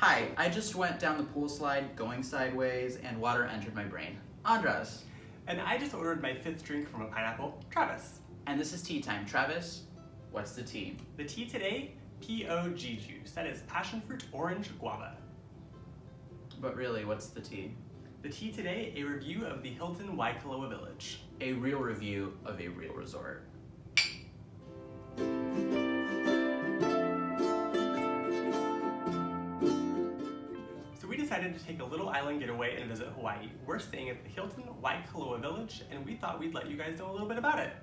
Hi, I just went down the pool slide going sideways and water entered my brain. Andras. And I just ordered my 5th drink from a pineapple, Travis. And this is tea time. Travis, what's the tea? The tea today, POG juice. That is passion fruit orange guava. But really, what's the tea? The tea today, a review of the Hilton Waikoloa Village. A real review of a real resort. So we decided to take a little island getaway and visit Hawaii. We're staying at the Hilton Waikoloa Village, and we thought we'd let you guys know a little bit about it.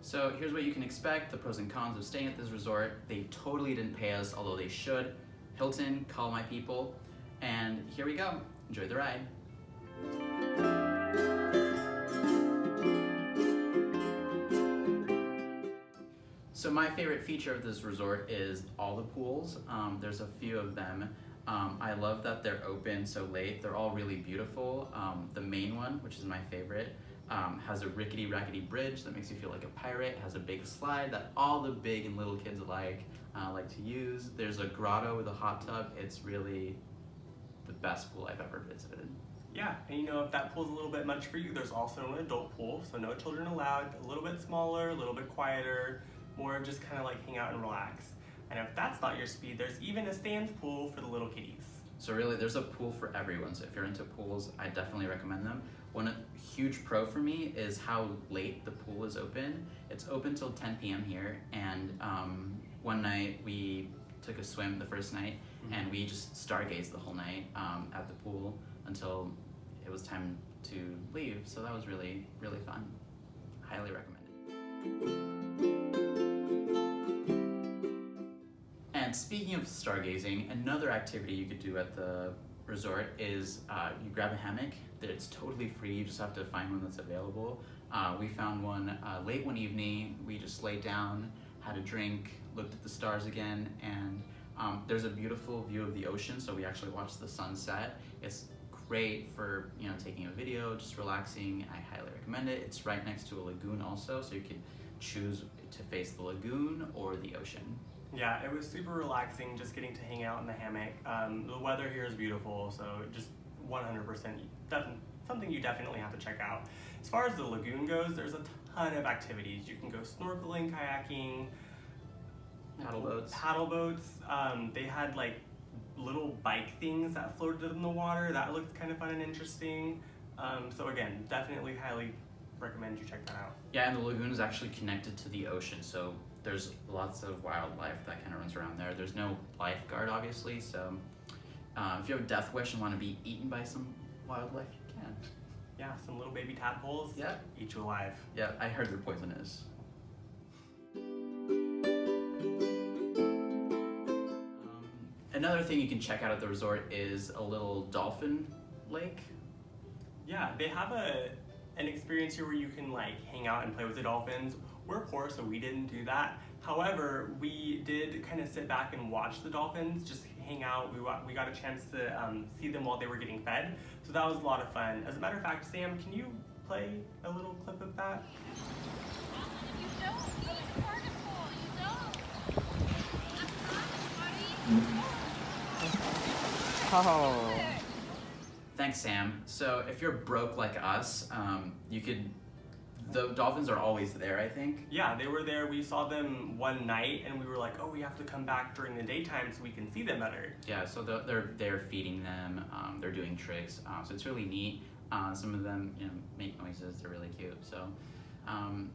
So here's what you can expect, the pros and cons of staying at this resort. They totally didn't pay us, although they should. Hilton, call my people. And here we go. Enjoy the ride. So my favorite feature of this resort is all the pools. There's a few of them. I love that they're open so late. They're all really beautiful. The main one, which is my favorite, has a rickety-rackety bridge that makes you feel like a pirate. It has a big slide that all the big and little kids like to use. There's a grotto with a hot tub. It's really the best pool I've ever visited. Yeah, and you know, if that pool's a little bit much for you, there's also an adult pool, so no children allowed, a little bit smaller, a little bit quieter, more just kind of like hang out and relax. And if that's not your speed, there's even a stands pool for the little kiddies. So really, there's a pool for everyone. So if you're into pools, I definitely recommend them. One huge pro for me is how late the pool is open. It's open till 10 p.m. here, and one night we took a swim the first night, and we just stargazed the whole night at the pool until it was time to leave. So that was really, really fun. Highly recommended. And speaking of stargazing, another activity you could do at the resort is you grab a hammock. It's totally free, you just have to find one that's available. We found one late one evening. We just laid down, had a drink, looked at the stars again, and there's a beautiful view of the ocean, so we actually watched the sunset. It's great for taking a video, just relaxing. I highly recommend it. It's right next to a lagoon also, so you could choose to face the lagoon or the ocean. Yeah, it was super relaxing just getting to hang out in the hammock. The weather here is beautiful, so just 100% something you definitely have to check out. As far as the lagoon goes, there's a ton of activities. You can go snorkeling, kayaking, paddle boats. They had like little bike things that floated in the water. That looked kind of fun and interesting. So again, definitely highly recommend you check that out. Yeah, and the lagoon is actually connected to the ocean, so there's lots of wildlife that kind of runs around there. There's no lifeguard, obviously, so if you have a death wish and want to be eaten by some wildlife, you can. Yeah, some little baby tadpoles. Yeah. Eat you alive. Yeah, I heard they're poisonous. Another thing you can check out at the resort is a little Dolphin Lake. Yeah, they have an experience here where you can like hang out and play with the dolphins. We're poor, so we didn't do that. However, we did kind of sit back and watch the dolphins, just hang out. We got a chance to see them while they were getting fed, so that was a lot of fun. As a matter of fact, Sam, can you play a little clip of that? You don't. It's wonderful. You don't. Oh. Thanks, Sam. So if you're broke like us, the dolphins are always there, I think. Yeah, they were there. We saw them one night, and we were like, oh, we have to come back during the daytime so we can see them better. Yeah, so they're feeding them. They're doing tricks. So it's really neat. Some of them, make noises. They're really cute. So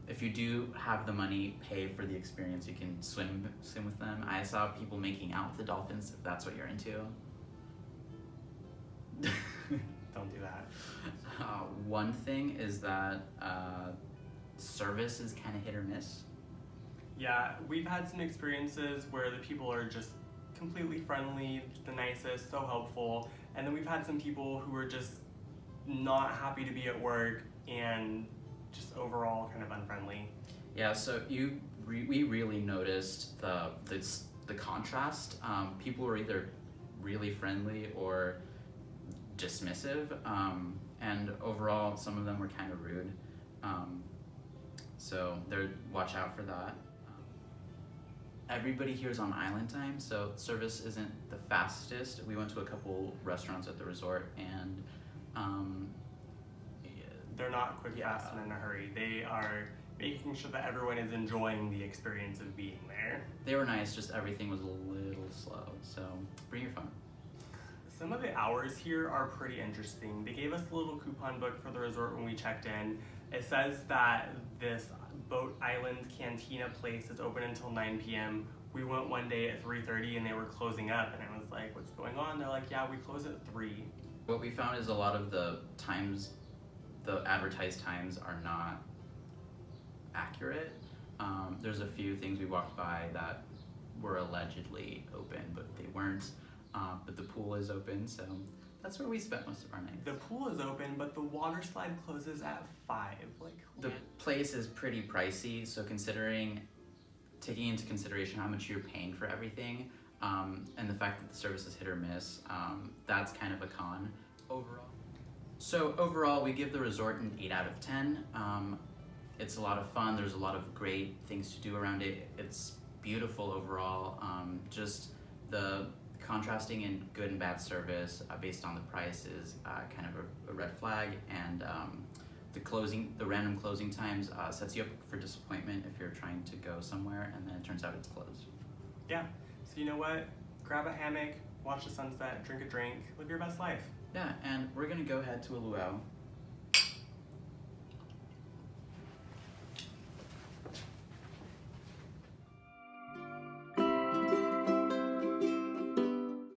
if you do have the money, pay for the experience. You can swim with them. I saw people making out with the dolphins. If that's what you're into. Don't do that. One thing is that service is kind of hit or miss. Yeah, we've had some experiences where the people are just completely friendly, the nicest, so helpful, and then we've had some people who are just not happy to be at work and just overall kind of unfriendly. Yeah, so we really noticed the contrast. People were either really friendly or dismissive, and overall some of them were kind of rude. So watch out for that. everybody here is on island time, so service isn't the fastest. We went to a couple restaurants at the resort, and yeah, They're not quick, Yeah. fast, and in a hurry. They are making sure that everyone is enjoying the experience of being there. they were nice, just everything was a little slow, so bring your phone. Some of the hours here are pretty interesting. They gave us a little coupon book for the resort when we checked in. It says that this Boat Island Cantina place is open until 9 p.m. We went one day at 3:30 and they were closing up, and I was like, what's going on? They're like, yeah, we close at 3. What we found is a lot of the times, the advertised times are not accurate. There's a few things we walked by that were allegedly open, but they weren't. But the pool is open, so that's where we spent most of our nights. The pool is open, but the water slide closes at 5. Like, The place is pretty pricey, so taking into consideration how much you're paying for everything, and the fact that the service is hit or miss, that's kind of a con overall. So overall, we give the resort an 8 out of 10. It's a lot of fun. There's a lot of great things to do around it. It's beautiful overall. Just the contrasting in good and bad service based on the price is kind of a red flag, and the random closing times sets you up for disappointment if you're trying to go somewhere and then it turns out it's closed. yeah. So you know what? Grab a hammock, watch the sunset, drink a drink, live your best life. Yeah, and we're gonna go head to a luau